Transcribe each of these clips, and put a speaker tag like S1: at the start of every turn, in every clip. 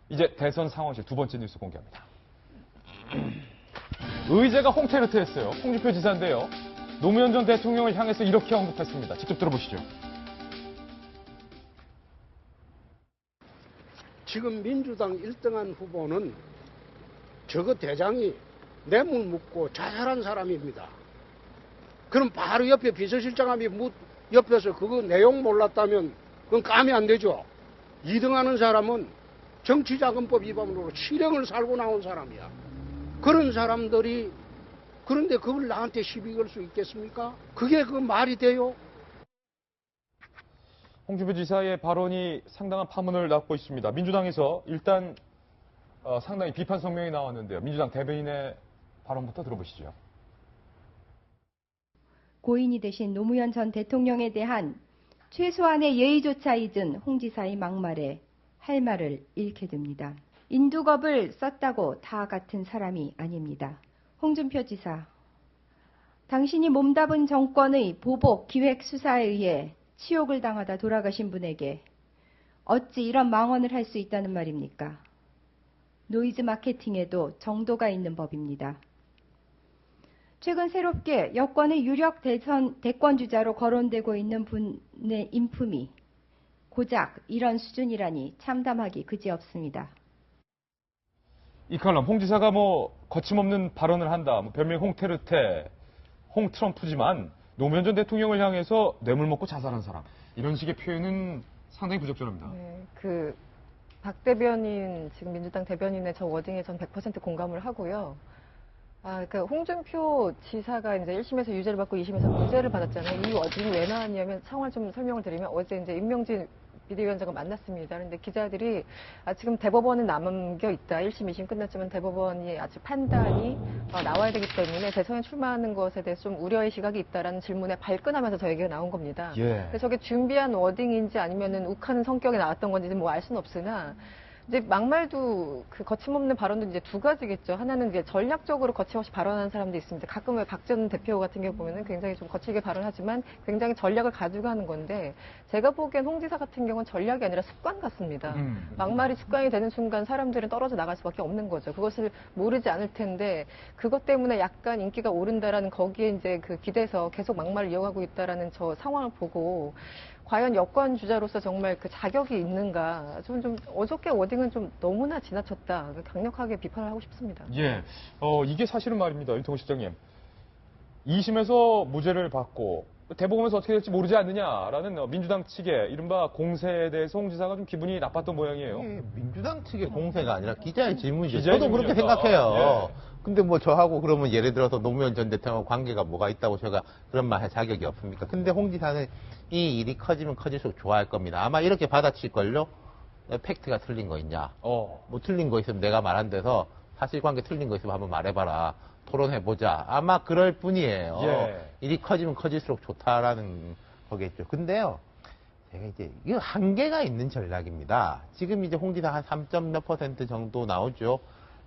S1: 이제 대선 상황실 두 번째 뉴스 공개합니다. 의제가 홍테르트였어요. 홍준표 지사인데요. 노무현 전 대통령을 향해서 이렇게 언급했습니다. 직접 들어보시죠.
S2: 지금 민주당 1등한 후보는 저거 대장이 뇌물 묻고 자살한 사람입니다. 그럼 바로 옆에 비서실장함이 옆에서 그거 내용 몰랐다면 그건 감이 안 되죠. 2등하는 사람은 정치자금법 위반으로 실형을 살고 나온 사람이야. 그런 사람들이 그런데 그걸 나한테 시비 걸 수 있겠습니까? 그게 그 말이 돼요?
S1: 홍준표 지사의 발언이 상당한 파문을 낳고 있습니다. 민주당에서 일단 상당히 비판 성명이 나왔는데요. 민주당 대변인의 발언부터 들어보시죠.
S3: 고인이 되신 노무현 전 대통령에 대한 최소한의 예의조차 잊은 홍 지사의 막말에 할 말을 잃게 됩니다. 인두겁을 썼다고 다 같은 사람이 아닙니다. 홍준표 지사, 당신이 몸담은 정권의 보복 기획 수사에 의해 치욕을 당하다 돌아가신 분에게 어찌 이런 망언을 할 수 있다는 말입니까? 노이즈 마케팅에도 정도가 있는 법입니다. 최근 새롭게 여권의 유력 대권 주자로 거론되고 있는 분의 인품이 고작 이런 수준이라니 참담하기 그지없습니다.
S1: 이 칼럼, 홍 지사가 거침없는 발언을 한다. 별명이 홍테르테, 홍트럼프지만 노무현 전 대통령을 향해서 뇌물 먹고 자살한 사람. 이런 식의 표현은 상당히 부적절합니다.
S4: 네, 박 대변인, 지금 민주당 대변인의 저 워딩에 전 100% 공감을 하고요. 홍준표 지사가 이제 1심에서 유죄를 받고 2심에서 무죄를 받았잖아요. 이 워딩이 왜 나왔냐면 상황을 좀 설명을 드리면 어제 이제 임명진 비대위원장과 만났습니다. 그런데 기자들이 지금 대법원은 남겨 있다. 1심, 2심 끝났지만 대법원이 아직 판단이 나와야 되기 때문에 대선에 출마하는 것에 대해서 좀 우려의 시각이 있다라는 질문에 발끈하면서 저 얘기가 나온 겁니다.
S1: 예.
S4: 그래서 저게 준비한 워딩인지 아니면은 욱하는 성격이 나왔던 건지 알 수는 없으나 이제 막말도 거침없는 발언도 이제 두 가지겠죠. 하나는 이제 전략적으로 거침없이 발언하는 사람도 있습니다. 가끔 왜 박 전 대표 같은 경우 보면은 굉장히 좀 거칠게 발언하지만 굉장히 전략을 가지고 하는 건데 제가 보기엔 홍 지사 같은 경우는 전략이 아니라 습관 같습니다. 막말이 습관이 되는 순간 사람들은 떨어져 나갈 수밖에 없는 거죠. 그것을 모르지 않을 텐데 그것 때문에 약간 인기가 오른다라는 거기에 이제 기대서 계속 막말을 이어가고 있다라는 저 상황을 보고 과연 여권 주자로서 정말 그 자격이 있는가? 좀 어저께 워딩은 좀 너무나 지나쳤다. 강력하게 비판을 하고 싶습니다.
S1: 예. 이게 사실은 말입니다. 윤통호 실장님. 2심에서 무죄를 받고 대법원에서 어떻게 될지 모르지 않느냐라는 민주당 측의 이른바 공세에 대해서 홍 지사가 좀 기분이 나빴던 모양이에요.
S5: 민주당 측의 공세가 아니라 기자의 질문이죠.
S1: 기자의
S5: 저도 그렇게
S1: 질문이었다.
S5: 생각해요.
S1: 예.
S5: 근데 저하고 그러면 예를 들어서 노무현 전 대통령 관계가 뭐가 있다고 제가 그런 말 할 자격이 없습니까? 근데 홍 지사는 이 일이 커지면 커질수록 좋아할 겁니다. 아마 이렇게 받아칠걸요? 팩트가 틀린 거 있냐? 틀린 거 있으면 내가 말한 데서 사실관계 틀린 거 있으면 한번 말해봐라. 토론해보자. 아마 그럴 뿐이에요.
S1: 예.
S5: 일이 커지면 커질수록 좋다라는 거겠죠. 근데요, 제가 이거 한계가 있는 전략입니다. 지금 이제 홍 지사 한 3점 몇 % 정도 나오죠.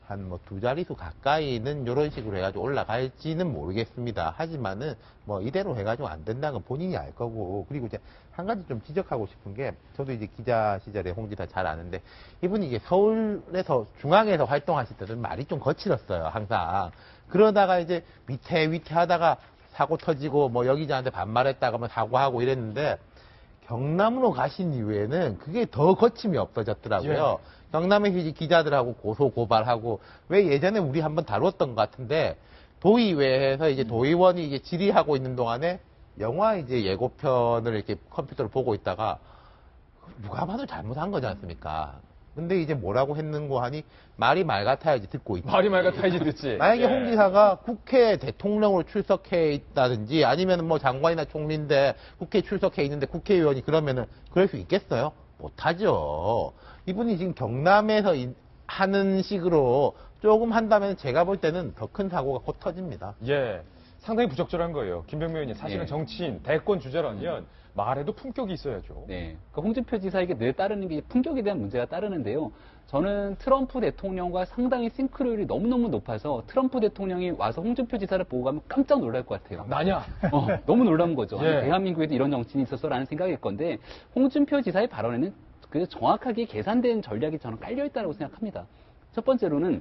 S5: 한 두 자릿수 가까이는 이런 식으로 해가지고 올라갈지는 모르겠습니다. 하지만은 이대로 해가지고 안 된다는 건 본인이 알 거고, 그리고 이제 한 가지 좀 지적하고 싶은 게, 저도 이제 기자 시절에 홍 지사 잘 아는데, 이분이 이제 서울에서 중앙에서 활동하실 때는 말이 좀 거칠었어요, 항상. 그러다가 이제 위태 하다가 사고 터지고 여기저한테 반말했다가 사고하고 이랬는데, 경남으로 가신 이후에는 그게 더 거침이 없어졌더라고요.
S1: 예.
S5: 경남에서 이제 기자들하고 고소 고발하고, 왜 예전에 우리 한번 다뤘던 것 같은데, 도의회에서 이제 도의원이 이제 질의하고 있는 동안에 영화 이제 예고편을 이렇게 컴퓨터로 보고 있다가 누가 봐도 잘못한 거지 않습니까? 근데 이제 뭐라고 했는고 하니 말이 말 같아야지 듣고 있다.
S1: 말이 말 같아야지 듣지.
S5: 만약에
S1: 예.
S5: 홍 지사가 국회 대통령으로 출석해 있다든지 아니면 장관이나 총리인데 국회에 출석해 있는데 국회의원이 그러면은 그럴 수 있겠어요? 못하죠. 이분이 지금 경남에서 하는 식으로 조금 한다면 제가 볼 때는 더 큰 사고가 곧 터집니다.
S1: 예. 상당히 부적절한 거예요. 김병명 의원님, 사실은
S6: 예.
S1: 정치인, 대권 주자라면 말에도 품격이 있어야죠.
S6: 네. 홍준표 지사에게 늘 따르는 게 품격에 대한 문제가 따르는데요. 저는 트럼프 대통령과 상당히 싱크로율이 너무너무 높아서 트럼프 대통령이 와서 홍준표 지사를 보고 가면 깜짝 놀랄 것 같아요.
S1: 나냐?
S6: 너무 놀라운 거죠.
S1: 예.
S6: 대한민국에도 이런 정치인이 있었어라는 생각일 건데 홍준표 지사의 발언에는 그래서 정확하게 계산된 전략이 저는 깔려있다고 생각합니다. 첫 번째로는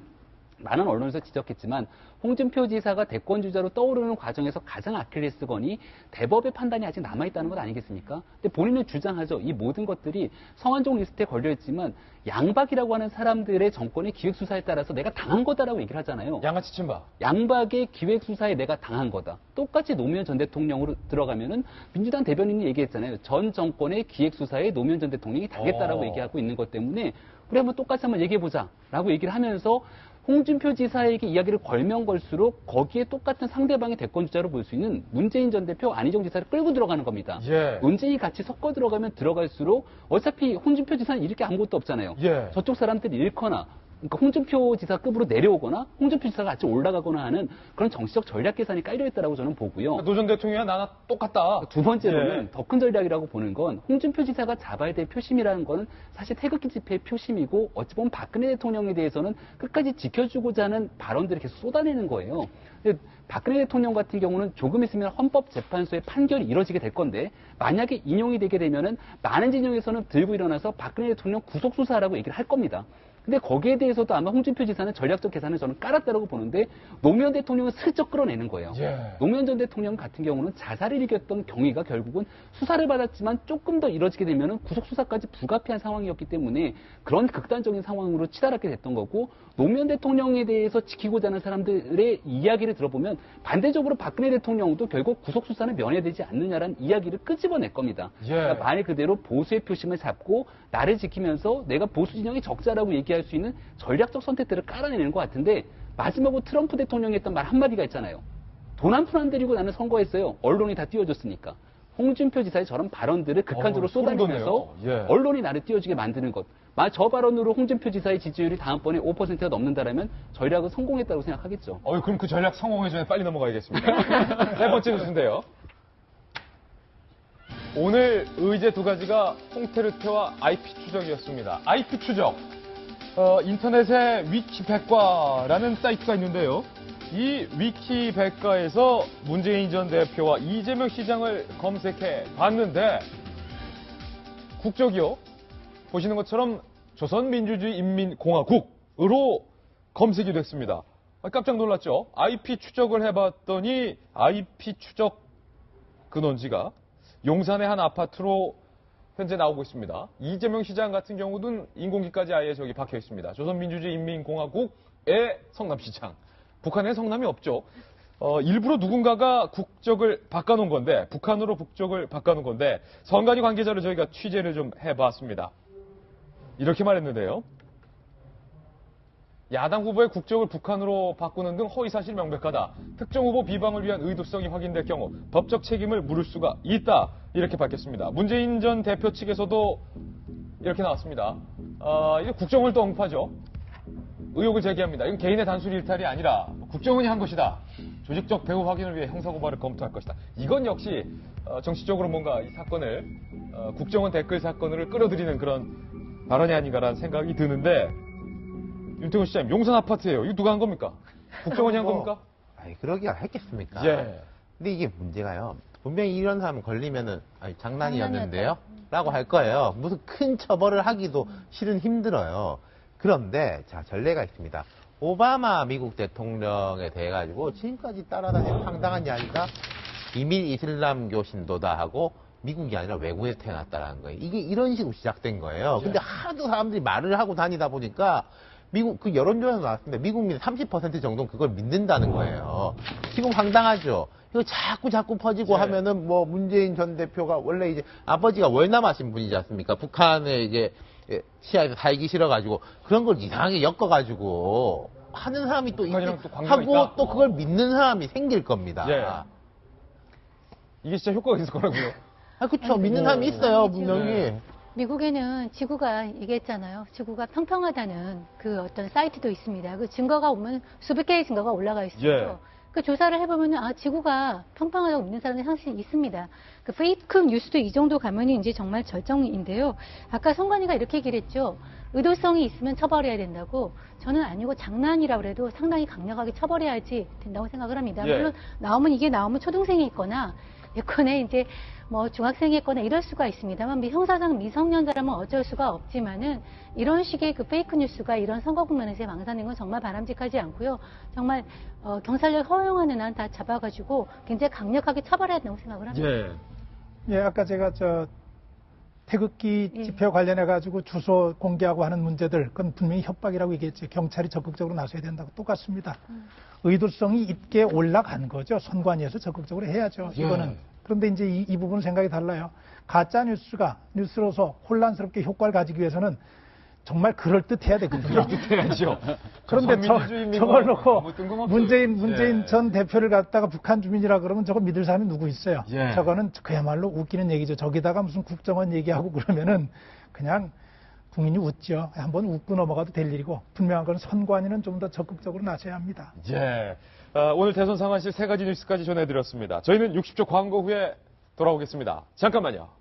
S6: 많은 언론에서 지적했지만 홍준표 지사가 대권주자로 떠오르는 과정에서 가장 아킬레스건이 대법의 판단이 아직 남아있다는 것 아니겠습니까? 근데 본인은 주장하죠. 이 모든 것들이 성완종 리스트에 걸려있지만 양박이라고 하는 사람들의 정권의 기획수사에 따라서 내가 당한 거다라고 얘기를 하잖아요.
S1: 양아치 친바.
S6: 양박의 기획수사에 내가 당한 거다. 똑같이 노무현 전 대통령으로 들어가면은 민주당 대변인이 얘기했잖아요. 전 정권의 기획수사에 노무현 전 대통령이 당했다라고 얘기하고 있는 것 때문에 우리 한번 똑같이 한번 얘기해보자라고 얘기를 하면서 홍준표 지사에게 이야기를 걸면 걸수록 거기에 똑같은 상대방의 대권주자로 볼 수 있는 문재인 전 대표, 안희정 지사를 끌고 들어가는 겁니다.
S1: 예.
S6: 논쟁이 같이 섞어 들어가면 들어갈수록 어차피 홍준표 지사는 잃을 게 아무것도 없잖아요.
S1: 예.
S6: 저쪽 사람들이 잃거나 그러니까 홍준표 지사급으로 내려오거나 홍준표 지사가 같이 올라가거나 하는 그런 정치적 전략 계산이 깔려있다고 저는 보고요.
S1: 노 전 대통령이랑 나나 똑같다.
S6: 두 번째로는
S1: 예.
S6: 더 큰 전략이라고 보는 건 홍준표 지사가 잡아야 될 표심이라는 거는 사실 태극기 집회의 표심이고 어찌 보면 박근혜 대통령에 대해서는 끝까지 지켜주고자 하는 발언들을 계속 쏟아내는 거예요. 근데 박근혜 대통령 같은 경우는 조금 있으면 헌법재판소의 판결이 이뤄지게 될 건데 만약에 인용이 되게 되면은 많은 진영에서는 들고 일어나서 박근혜 대통령 구속수사라고 얘기를 할 겁니다. 근데 거기에 대해서도 아마 홍준표 지사는 전략적 계산을 저는 깔았다고 보는데 노무현 대통령은 슬쩍 끌어내는 거예요.
S1: 예.
S6: 노무현 전 대통령 같은 경우는 자살을 이겼던 경위가 결국은 수사를 받았지만 조금 더 이뤄지게 되면 구속수사까지 불가피한 상황이었기 때문에 그런 극단적인 상황으로 치달았게 됐던 거고 노무현 대통령에 대해서 지키고자 하는 사람들의 이야기를 들어보면 반대적으로 박근혜 대통령도 결국 구속수사는 면회되지 않느냐라는 이야기를 끄집어낼 겁니다.
S1: 예.
S6: 그러니까 말 그대로 보수의 표심을 잡고 나를 지키면서 내가 보수 진영의 적자라고 얘기할 수 있는 전략적 선택들을 깔아내는 것 같은데 마지막으로 트럼프 대통령이 했던 말 한마디가 있잖아요. 돈 한 푼 안 들이고 나는 선거했어요. 언론이 다 띄워줬으니까. 홍준표 지사의 저런 발언들을 극한적으로
S1: 소름
S6: 쏟아내면서
S1: 돋네요. 예.
S6: 언론이 나를 띄워주게 만드는 것. 만약 저 발언으로 홍준표 지사의 지지율이 다음번에 5%가 넘는다라면 전략은 성공했다고 생각하겠죠.
S1: 그럼 그 전략 성공하기 전에 빨리 넘어가야겠습니다. 네 번째 뉴스인데요. 오늘 의제 두 가지가 홍테르테와 IP 추적이었습니다. IP 추적. 인터넷에 위키백과라는 사이트가 있는데요. 이 위키백과에서 문재인 전 대표와 이재명 시장을 검색해 봤는데 국적이요. 보시는 것처럼 조선민주주의인민공화국으로 검색이 됐습니다. 깜짝 놀랐죠. IP 추적을 해봤더니 IP 추적 근원지가 용산의 한 아파트로 현재 나오고 있습니다. 이재명 시장 같은 경우는 인공기까지 아예 저기 박혀 있습니다. 조선민주주의인민공화국의 성남시장. 북한에 성남이 없죠. 일부러 누군가가 국적을 바꿔놓은 건데, 북한으로 국적을 바꿔놓은 건데, 선관위 관계자를 저희가 취재를 좀 해봤습니다. 이렇게 말했는데요. 야당 후보의 국적을 북한으로 바꾸는 등 허위사실 명백하다. 특정 후보 비방을 위한 의도성이 확인될 경우 법적 책임을 물을 수가 있다. 이렇게 밝혔습니다. 문재인 전 대표 측에서도 이렇게 나왔습니다. 이제 국정을 또 언급하죠. 의혹을 제기합니다. 이건 개인의 단순 일탈이 아니라 국정원이 한 것이다. 조직적 배후 확인을 위해 형사고발을 검토할 것이다. 이건 역시 정치적으로 뭔가 이 사건을 국정원 댓글 사건을 끌어들이는 그런 발언이 아닌가라는 생각이 드는데 윤태곤 시장님, 용산 아파트예요. 이거 누가 한 겁니까? 국정원이 한 겁니까?
S5: 그러기가 했겠습니까?
S1: 예.
S5: 근데 이게 문제가요. 분명히 이런 사람 걸리면은 장난이었는데요? 라고 할 거예요. 무슨 큰 처벌을 하기도 실은 힘들어요. 그런데 자 전례가 있습니다. 오바마 미국 대통령에 대해 가지고 지금까지 따라다니는 황당한 이야기가 비밀 이슬람교 신도다 하고 미국이 아니라 외국에서 태어났다라는 거예요. 이게 이런 식으로 시작된 거예요. 근데 하도 사람들이 말을 하고 다니다 보니까 미국 그 여론조사가 나왔습니다. 미국민 30% 정도는 그걸 믿는다는 거예요. 지금 황당하죠. 이거 자꾸 퍼지고
S1: 네.
S5: 하면은 뭐 문재인 전 대표가 원래 이제 아버지가 월남하신 분이지 않습니까? 북한에 이제 시야에서 살기 싫어가지고 그런 걸 이상하게 엮어가지고 하는 사람이 또
S1: 북한이랑 또 관계가
S5: 하고
S1: 있다?
S5: 또 그걸 믿는 사람이 생길 겁니다.
S1: 예. 이게 진짜 효과가 있을 거라고요.
S5: 그쵸. 믿는 사람이 있어요, 분명히.
S7: 미국에는 지구가 얘기했잖아요. 지구가 평평하다는 그 어떤 사이트도 있습니다. 그 증거가 오면 수백 개의 증거가 올라가 있어요.
S1: 예.
S7: 그 조사를 해보면 지구가 평평하다고 믿는 사람이 사실 있습니다. 그 페이크 뉴스도 이 정도 가면 이제 정말 절정인데요. 아까 성관이가 이렇게 얘기를 했죠. 의도성이 있으면 처벌해야 된다고. 저는 아니고 장난이라고 해도 상당히 강력하게 처벌해야지 된다고 생각을 합니다.
S1: 예.
S7: 물론 이게 나오면 초등생이 있거나 예컨에 이제 뭐 중학생이었거나 이럴 수가 있습니다만 형사상 미성년자라면 어쩔 수가 없지만은 이런 식의 그 페이크 뉴스가 이런 선거 국면에서 망사되는 건 정말 바람직하지 않고요. 정말 경찰력 허용하는 한 다 잡아가지고 굉장히 강력하게 처벌해야 된다고 생각을 합니다.
S1: 예.
S8: 예, 아까 제가 태극기
S7: 예.
S8: 집회 관련해 가지고 주소 공개하고 하는 문제들, 그건 분명히 협박이라고 얘기했죠. 경찰이 적극적으로 나서야 된다고 똑같습니다. 의도성이 있게 올라간 거죠. 선관위에서 적극적으로 해야죠.
S1: 예.
S8: 이거는. 그런데 이제 이 부분 생각이 달라요. 가짜 뉴스가 뉴스로서 혼란스럽게 효과를 가지기 위해서는 정말 그럴듯해야 되거든요.
S1: 해야죠.
S8: 그런데
S1: 선민주주의입니다.
S8: 저걸 놓고
S1: 뭐 뜬금없어요.
S8: 문재인
S1: 예.
S8: 전 대표를 갖다가 북한 주민이라 그러면 저거 믿을 사람이 누구 있어요?
S1: 예.
S8: 저거는 그야말로 웃기는 얘기죠. 저기다가 무슨 국정원 얘기하고 그러면은 그냥 국민이 웃죠. 한번 웃고 넘어가도 될 일이고 분명한 건 선관위는 좀 더 적극적으로 나서야 합니다.
S1: 예. 오늘 대선 상황실 3가지 뉴스까지 전해드렸습니다. 저희는 60초 광고 후에 돌아오겠습니다. 잠깐만요.